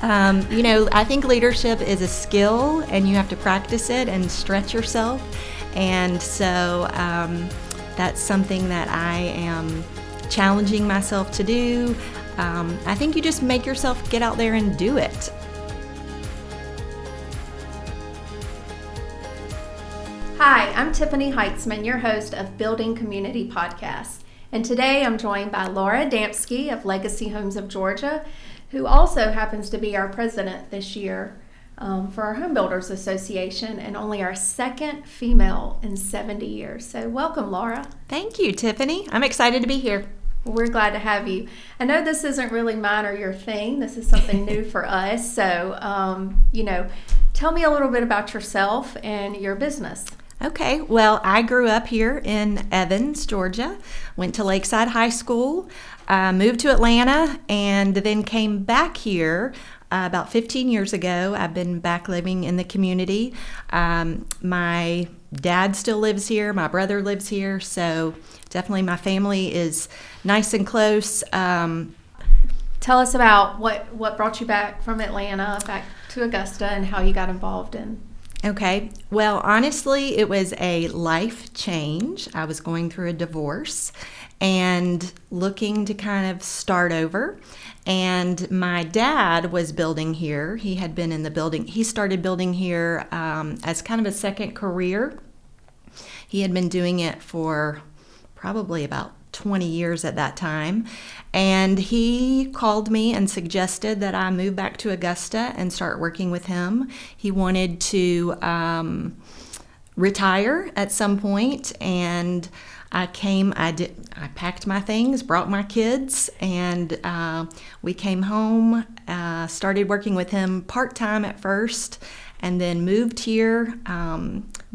I think leadership is a skill and you have to practice it and stretch yourself. And so that's something that I am challenging myself to do. I think you just make yourself get out there and do it. Hi, I'm Tiffany Heitzman, your host of Building Community Podcast. And today I'm joined by Laura Damski of Legacy Homes of Georgia, who also happens to be our president this year for our Home Builders Association, and only our second female in 70 years. So welcome, Laura. Thank you, Tiffany. I'm excited to be here. Well, we're glad to have you. I know this isn't really mine or your thing. This is something new for us. So, tell me a little bit about yourself and your business. Okay, well, I grew up here in Evans, Georgia, went to Lakeside High School, moved to Atlanta, and then came back here about 15 years ago. I've been back living in the community. My dad still lives here, my brother lives here, so definitely my family is nice and close. Tell us about what brought you back from Atlanta back to Augusta and how you got involved in. Okay, well, honestly, it was a life change. I was going through a divorce and looking to kind of start over. And my dad was building here. He had been in the building. He started building here as kind of a second career. He had been doing it for probably about 20 years at that time. And he called me and suggested that I move back to Augusta and start working with him. He wanted to retire at some point, and I packed my things, brought my kids, and we came home, started working with him part-time at first, and then moved here,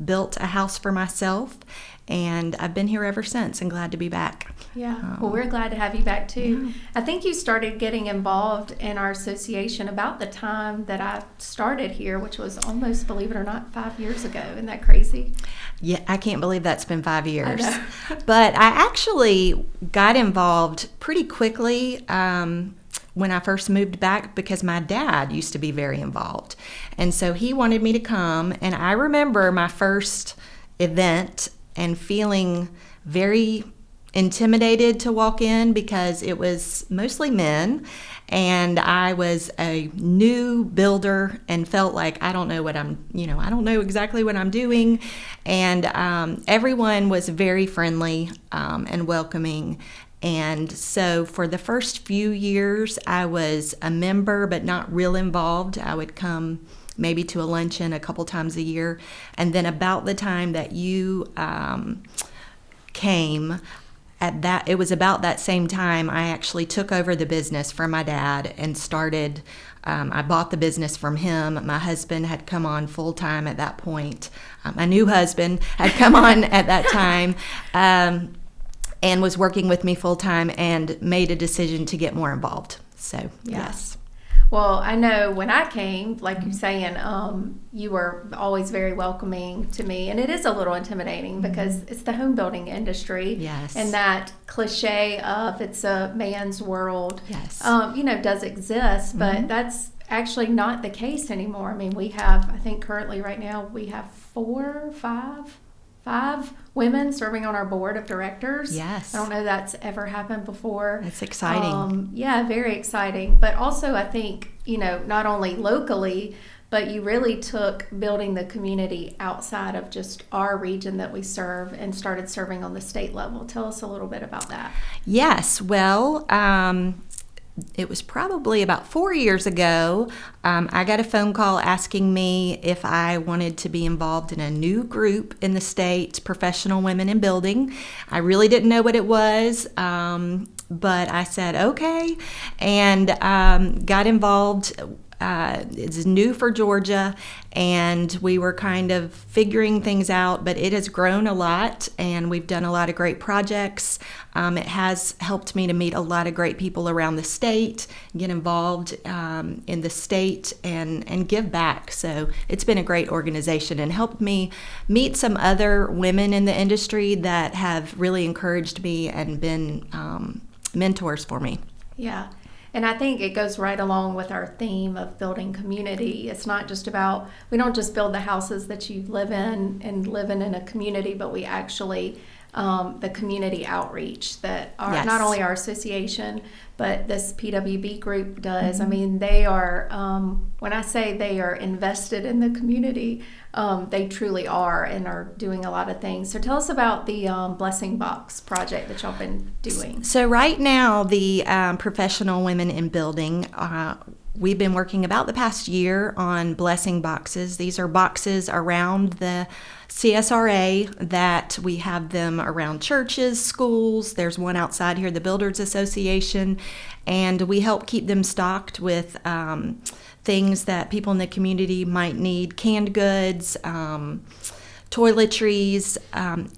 built a house for myself, and I've been here ever since and glad to be back. Yeah, well, we're glad to have you back too. Yeah. I think you started getting involved in our association about the time that I started here, which was almost, believe it or not, 5 years ago. Isn't that crazy? Yeah, I can't believe that's been 5 years. I know. But I actually got involved pretty quickly when I first moved back because my dad used to be very involved. And so he wanted me to come, and I remember my first event and feeling very intimidated to walk in because it was mostly men, and I was a new builder and felt like I don't know exactly what I'm doing. And everyone was very friendly and welcoming. And so for the first few years, I was a member but not real involved. I would come maybe to a luncheon a couple times a year. And then about the time that you came, it was about that same time I actually took over the business from my dad and started. I bought the business from him. My husband had come on full time at that point. My new husband had come on at that time and was working with me full time and made a decision to get more involved. So, yes. Well, I know when I came, like you're saying, you were always very welcoming to me. And it is a little intimidating because it's the home building industry. Yes. And that cliche of it's a man's world, yes, does exist. But that's actually not the case anymore. I mean, we have, I think currently right now, we have five women serving on our board of directors. Yes. I don't know that's ever happened before. That's exciting. Yeah, very exciting. But also I think, not only locally, but you really took building the community outside of just our region that we serve and started serving on the state level. Tell us a little bit about that. Yes, well, it was probably about 4 years ago, I got a phone call asking me if I wanted to be involved in a new group in the state, Professional Women in Building. I really didn't know what it was, but I said okay, and got involved. It's new for Georgia, and we were kind of figuring things out, but it has grown a lot, and we've done a lot of great projects. It has helped me to meet a lot of great people around the state, get involved in the state, and give back. So it's been a great organization and helped me meet some other women in the industry that have really encouraged me and been mentors for me. Yeah. And I think it goes right along with our theme of building community. It's not just about, we don't just build the houses that you live in and living in a community, but we actually, the community outreach that our, not only our association, but this PWB group does. I mean, they are, when I say they are invested in the community, they truly are and are doing a lot of things. So tell us about the Blessing Box project that y'all been doing. So right now, the Professional Women in Building, we've been working about the past year on blessing boxes. These are boxes around the CSRA that we have them around churches, schools. There's one outside here, the Builders Association, and we help keep them stocked with things that people in the community might need, canned goods, toiletries,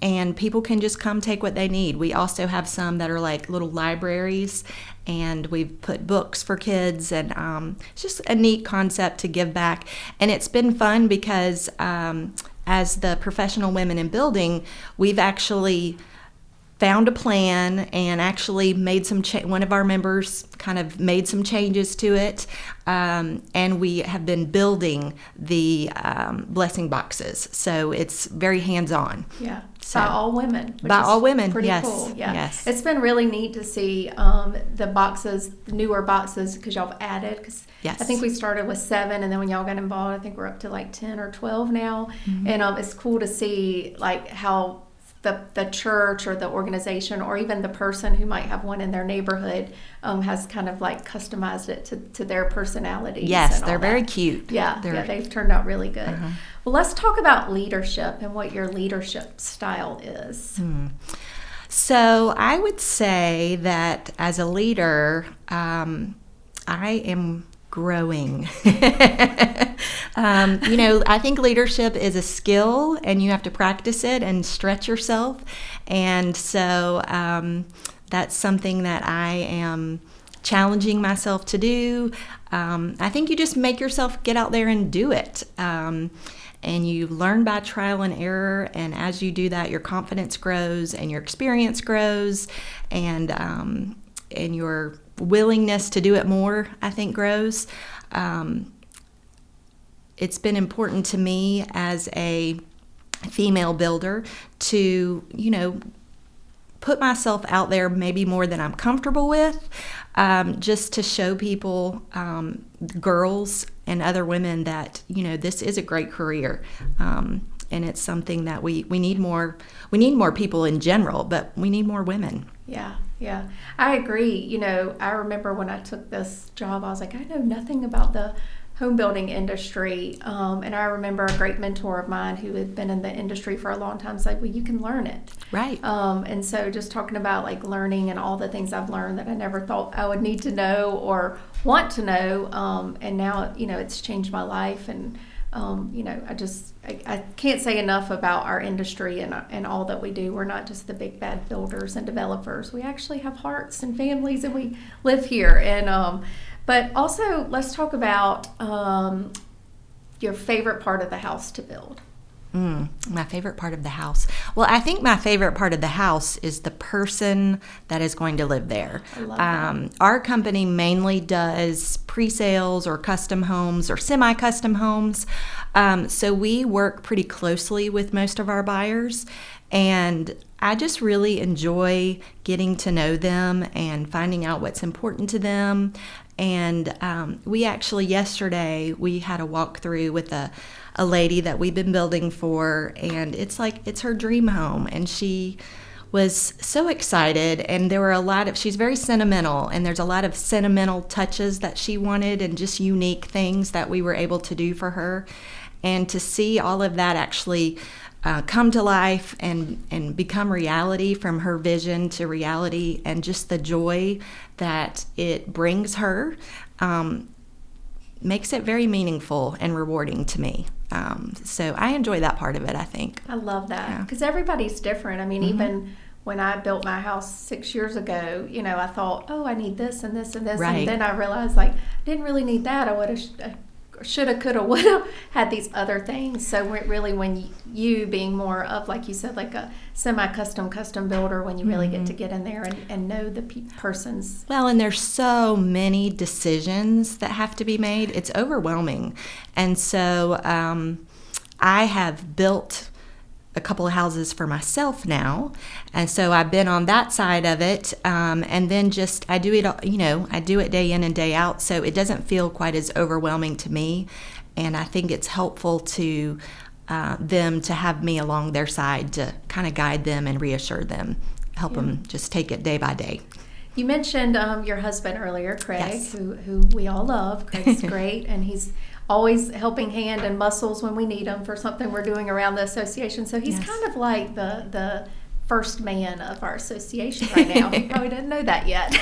and people can just come take what they need. We also have some that are like little libraries, and we've put books for kids, and it's just a neat concept to give back. And it's been fun because as the Professional Women in Building, we've actually found a plan and actually made some one of our members kind of made some changes to it, and we have been building the blessing boxes, so it's very hands-on. Yeah, so, by all women. By all women, pretty yes. Cool. Yeah. Yes. It's been really neat to see the boxes, the newer boxes, because y'all have added. Cause yes. I think we started with 7, and then when y'all got involved, I think we're up to like 10 or 12 now, and it's cool to see like how the church or the organization or even the person who might have one in their neighborhood has kind of like customized it to their personalities. Yes, they're very cute. Yeah, they've turned out really good. Well, let's talk about leadership and what your leadership style is. So I would say that as a leader, I am growing. I think leadership is a skill, and you have to practice it and stretch yourself. And so that's something that I am challenging myself to do. I think you just make yourself get out there and do it. And you learn by trial and error. And as you do that, your confidence grows and your experience grows, and your willingness to do it more, I think, grows. It's been important to me as a female builder to, put myself out there maybe more than I'm comfortable with, just to show people, girls and other women, that, this is a great career. And it's something that we need more. We need more people in general, but we need more women. Yeah, I agree. I remember when I took this job, I was like, I know nothing about the home building industry. And I remember a great mentor of mine who had been in the industry for a long time said, well, you can learn it. Right. And so just talking about like learning and all the things I've learned that I never thought I would need to know or want to know. And now, it's changed my life. And, I can't say enough about our industry and all that we do. We're not just the big bad builders and developers. We actually have hearts and families, and we live here. And, but also, let's talk about your favorite part of the house to build. My favorite part of the house. Well, I think my favorite part of the house is the person that is going to live there. I love that. Our company mainly does pre-sales or custom homes or semi-custom homes. So we work pretty closely with most of our buyers. And I just really enjoy getting to know them and finding out what's important to them. And we actually, yesterday, we had a walkthrough with a lady that we've been building for, and it's her dream home, and she was so excited. And there were she's very sentimental, and there's a lot of sentimental touches that she wanted and just unique things that we were able to do for her. And to see all of that actually come to life and become reality, from her vision to reality, and just the joy that it brings her, makes it very meaningful and rewarding to me. So I enjoy that part of it, I think. I love that, because everybody's different. I mean, even when I built my house 6 years ago, I thought, oh, I need this and this and this. Right. And then I realized, like, I didn't really need that. I would have shoulda, coulda, woulda, had these other things. So really when you being more of, like you said, like a custom builder, when you really get in there and know the person's. Well, and there's so many decisions that have to be made. It's overwhelming. And so I have built a couple of houses for myself now, and so I've been on that side of it, and then I do it day in and day out, so it doesn't feel quite as overwhelming to me, and I think it's helpful to them to have me along their side to kind of guide them and reassure them, help them just take it day by day. You mentioned your husband earlier, Craig, yes. who we all love. Craig's great, and he's always helping hand and muscles when we need him for something we're doing around the association. So he's kind of like the first man of our association right now. He probably didn't know that yet.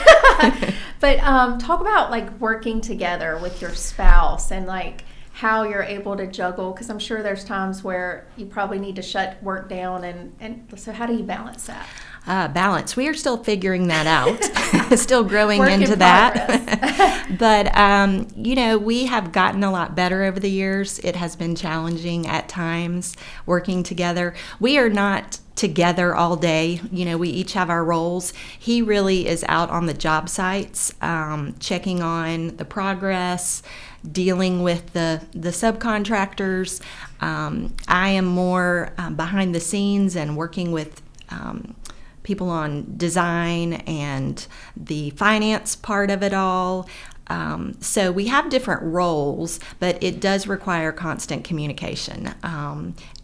But talk about like working together with your spouse and like how you're able to juggle, because I'm sure there's times where you probably need to shut work down, and so how do you balance that? Balance. We are still figuring that out, still growing Work into in that. But, we have gotten a lot better over the years. It has been challenging at times working together. We are not together all day. We each have our roles. He really is out on the job sites, checking on the progress, dealing with the subcontractors. I am more behind the scenes and working with people on design and the finance part of it all. So we have different roles, but it does require constant communication.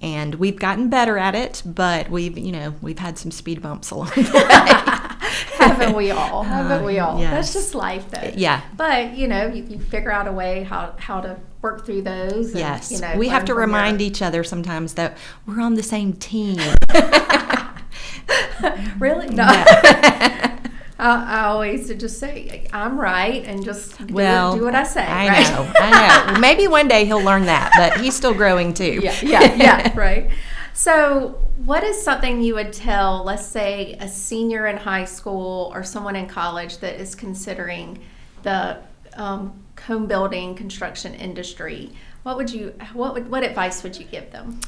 And we've gotten better at it, but we've had some speed bumps along the way. Haven't we all? Yes. That's just life, though. Yeah. But, you figure out a way how to work through those. And, yes. We have to remind each other sometimes that we're on the same team. Really? No. I always just say, I'm right, and just do what I say. I know. Maybe one day he'll learn that, but he's still growing too. Yeah, right. So what is something you would tell, let's say, a senior in high school or someone in college that is considering the home building construction industry? What advice would you give them?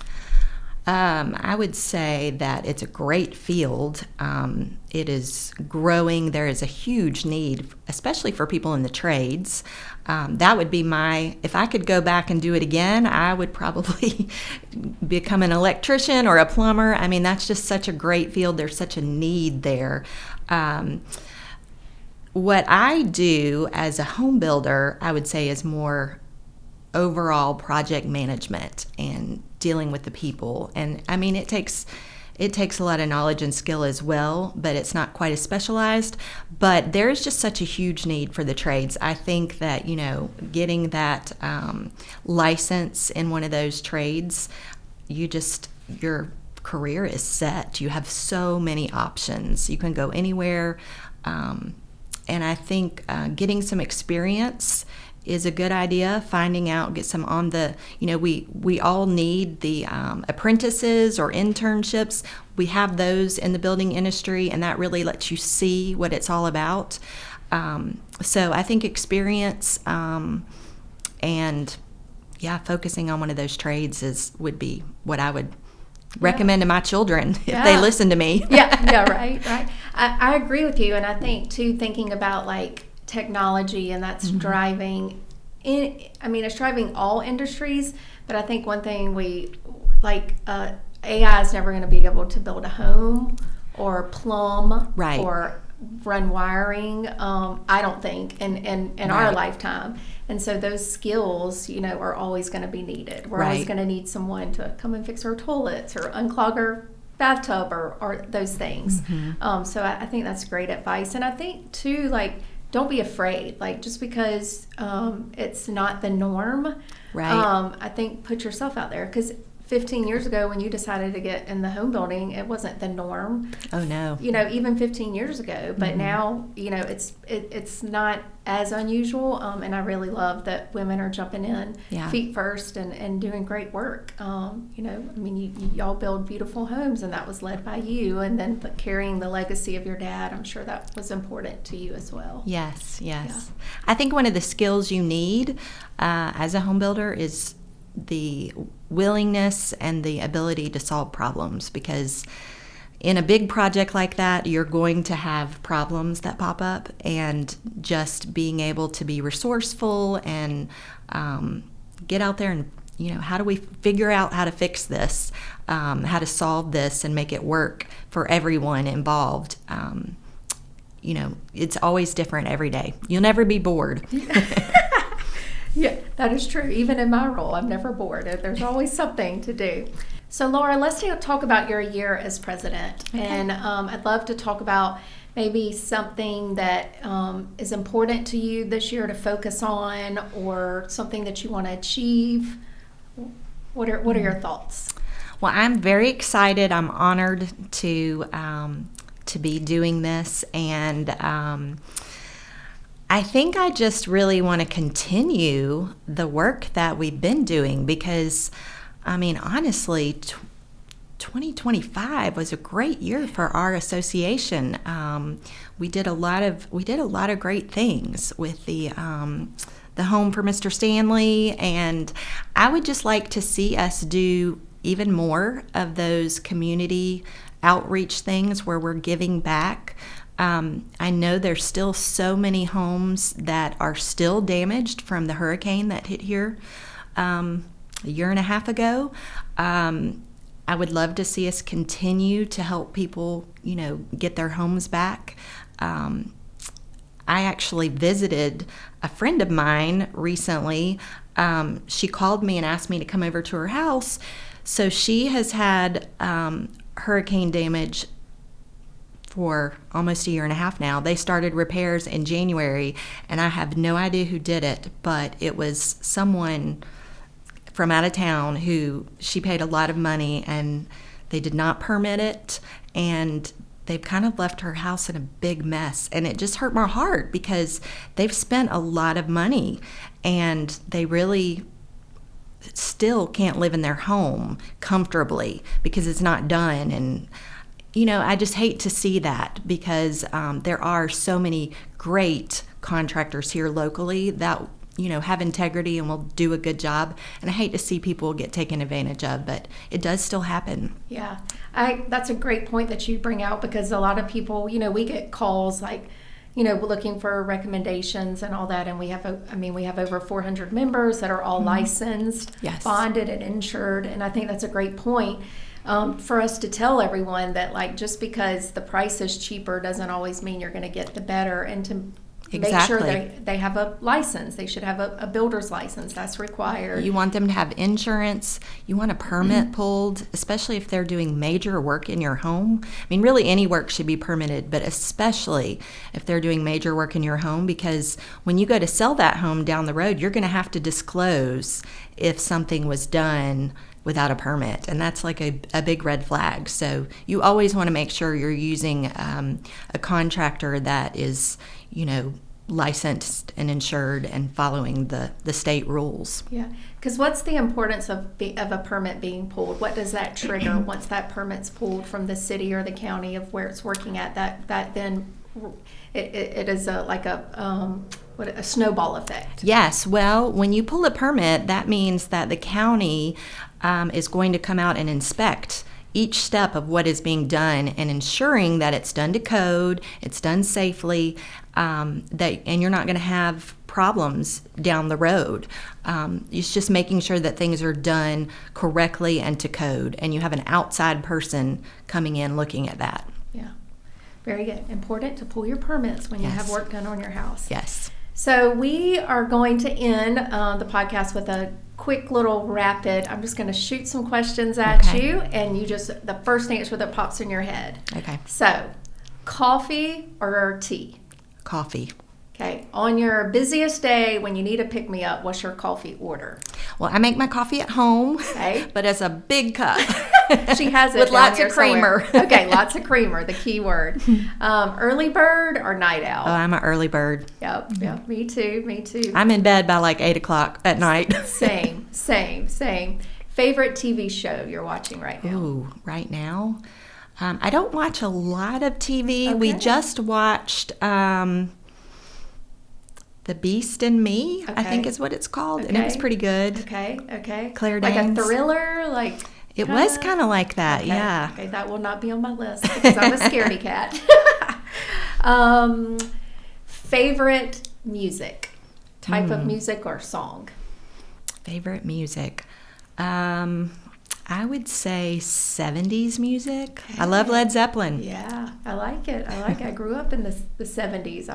I would say that it's a great field. It is growing. There is a huge need, especially for people in the trades. That would be if I could go back and do it again, I would probably become an electrician or a plumber. I mean, that's just such a great field. There's such a need there. What I do as a home builder, I would say, is more overall project management and dealing with the people. And I mean, it takes a lot of knowledge and skill as well, but it's not quite as specialized. But there is just such a huge need for the trades. I think that, getting that license in one of those trades, your career is set. You have so many options. You can go anywhere. And I think getting some experience is a good idea. Finding out, get some on the, we all need the apprentices or internships. We have those in the building industry, and that really lets you see what it's all about. So I think experience and focusing on one of those trades would be what I would recommend to my children if they listen to me. Right. I agree with you, and I think too, thinking about like technology, and that's driving it's driving all industries, but I think one thing AI is never going to be able to build a home or plumb or run wiring, I don't think in our lifetime. And so those skills, are always going to be needed. We're always going to need someone to come and fix our toilets or unclog our bathtub or those things. So I think that's great advice. And I think too, don't be afraid. Just because it's not the norm, I think put yourself out there, because 15 years ago when you decided to get in the home building, it wasn't the norm. Oh, no. Even 15 years ago. But now, it's not as unusual. And I really love that women are jumping in feet first and doing great work. Y'all build beautiful homes, and that was led by you. And then carrying the legacy of your dad, I'm sure that was important to you as well. Yes. Yeah. I think one of the skills you need as a home builder is the willingness and the ability to solve problems, because in a big project like that, you're going to have problems that pop up, and just being able to be resourceful and get out there and, how do we figure out how to fix this, how to solve this and make it work for everyone involved. It's always different every day. You'll never be bored. Yeah, that is true. Even in my role, I'm never bored. There's always something to do. So, Laura, let's talk about your year as president. Okay. And I'd love to talk about maybe something that is important to you this year to focus on, or something that you want to achieve. What are your thoughts? Well, I'm very excited. I'm honored to be doing this, and I think I just really want to continue the work that we've been doing, because, honestly, 2025 was a great year for our association. We did a lot of great things with the home for Mr. Stanley, and I would just like to see us do even more of those community outreach things where we're giving back. I know there's still so many homes that are still damaged from the hurricane that hit here a year and a half ago. I would love to see us continue to help people, get their homes back. I actually visited a friend of mine recently. She called me and asked me to come over to her house. So she has had hurricane damage for almost a year and a half now. They started repairs in January, and I have no idea who did it, but it was someone from out of town who she paid a lot of money, and they did not permit it, and they've kind of left her house in a big mess. And it just hurt my heart, because they've spent a lot of money, and they really still can't live in their home comfortably because it's not done. And I just hate to see that, because there are so many great contractors here locally that, have integrity and will do a good job. And I hate to see people get taken advantage of, but it does still happen. Yeah, that's a great point that you bring out, because a lot of people, we get calls like, looking for recommendations and all that. And we have over 400 members that are all licensed, yes, bonded and insured. And I think that's a great point. For us to tell everyone that, just because the price is cheaper doesn't always mean you're going to get the better, and to make sure they have a license. They should have a builder's license. That's required. You want them to have insurance. You want a permit pulled, especially if they're doing major work in your home. Really any work should be permitted, but especially if they're doing major work in your home, because when you go to sell that home down the road, you're going to have to disclose if something was done without a permit, and that's like a big red flag. So you always want to make sure you're using a contractor that is, licensed and insured and following the state rules. Yeah, because what's the importance of a permit being pulled? What does that trigger once that permit's pulled from the city or the county of where it's working at? That then it is a snowball effect. Yes. Well, when you pull a permit, that means that the county is going to come out and inspect each step of what is being done, and ensuring that it's done to code, it's done safely, and you're not going to have problems down the road. It's just making sure that things are done correctly and to code, and you have an outside person coming in looking at that. Yeah, very good. Important to pull your permits when you Yes. have work done on your house. Yes. So we are going to end the podcast with a quick little rapid. I'm just going to shoot some questions at you, and the first answer that pops in your head. Okay. So, coffee or tea? Coffee. Okay. On your busiest day when you need a pick-me-up, what's your coffee order? Mm-hmm. Well, I make my coffee at home, Okay. but it's a big cup. She has it with down lots here of creamer. somewhere. Okay, lots of creamer, the key word. Early bird or night owl? Oh, I'm an early bird. Yep, me too. I'm in bed by like 8 o'clock at night. Same. Favorite TV show you're watching right now? Ooh, right now? I don't watch a lot of TV. Okay. We just watched The Beast and Me, I think is what it's called, and it was pretty good. Okay. Claire like Danes. a thriller, like It was kind of like that, okay. yeah. Okay, that will not be on my list because I'm a scaredy cat. Favorite music, type of music or song? Favorite music? I would say 70s music. I love Led Zeppelin. Yeah, I like it. I grew up in the 70s.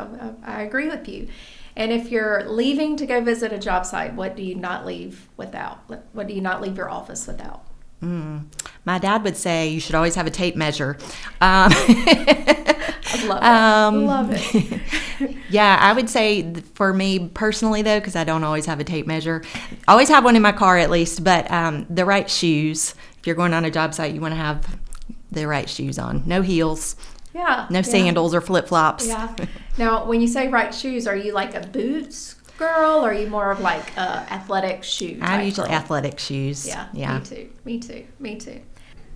I agree with you. And if you're leaving to go visit a job site, what do you not leave without? What do you not leave your office without? My dad would say you should always have a tape measure. I love it. Yeah, I would say for me personally, though, because I don't always have a tape measure, I always have one in my car at least, but the right shoes. If you're going on a job site, you want to have the right shoes on. No heels. Yeah. No sandals or flip-flops. Yeah. Now, when you say right shoes, are you like a boots girl, or are you more of like athletic shoe type I'm usually girl? athletic shoes. Yeah. Me too.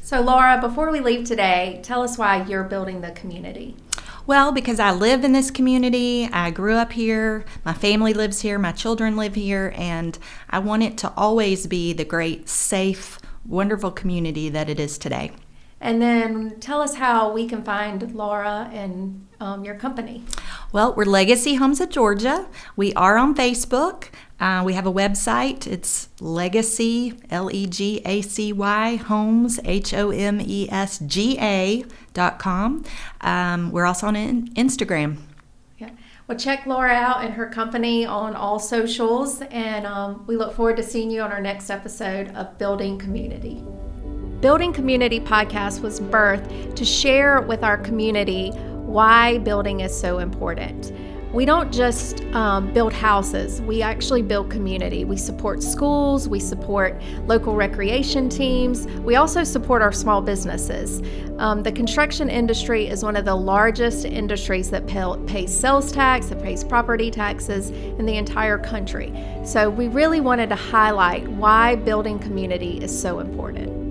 So, Laura, before we leave today, tell us why you're building the community. Well, because I live in this community, I grew up here, my family lives here, my children live here, and I want it to always be the great, safe, wonderful community that it is today. And then tell us how we can find Laura and your company. Well, we're Legacy Homes of Georgia. We are on Facebook. We have a website. It's Legacy, Legacy, Homes, HOMESGA.com. We're also on Instagram. Yeah. Well, check Laura out and her company on all socials, and we look forward to seeing you on our next episode of Building Community. Building Community Podcast was birthed to share with our community why building is so important. We don't just build houses, we actually build community. We support schools, we support local recreation teams, we also support our small businesses. The construction industry is one of the largest industries that pays sales tax, that pays property taxes in the entire country. So we really wanted to highlight why building community is so important.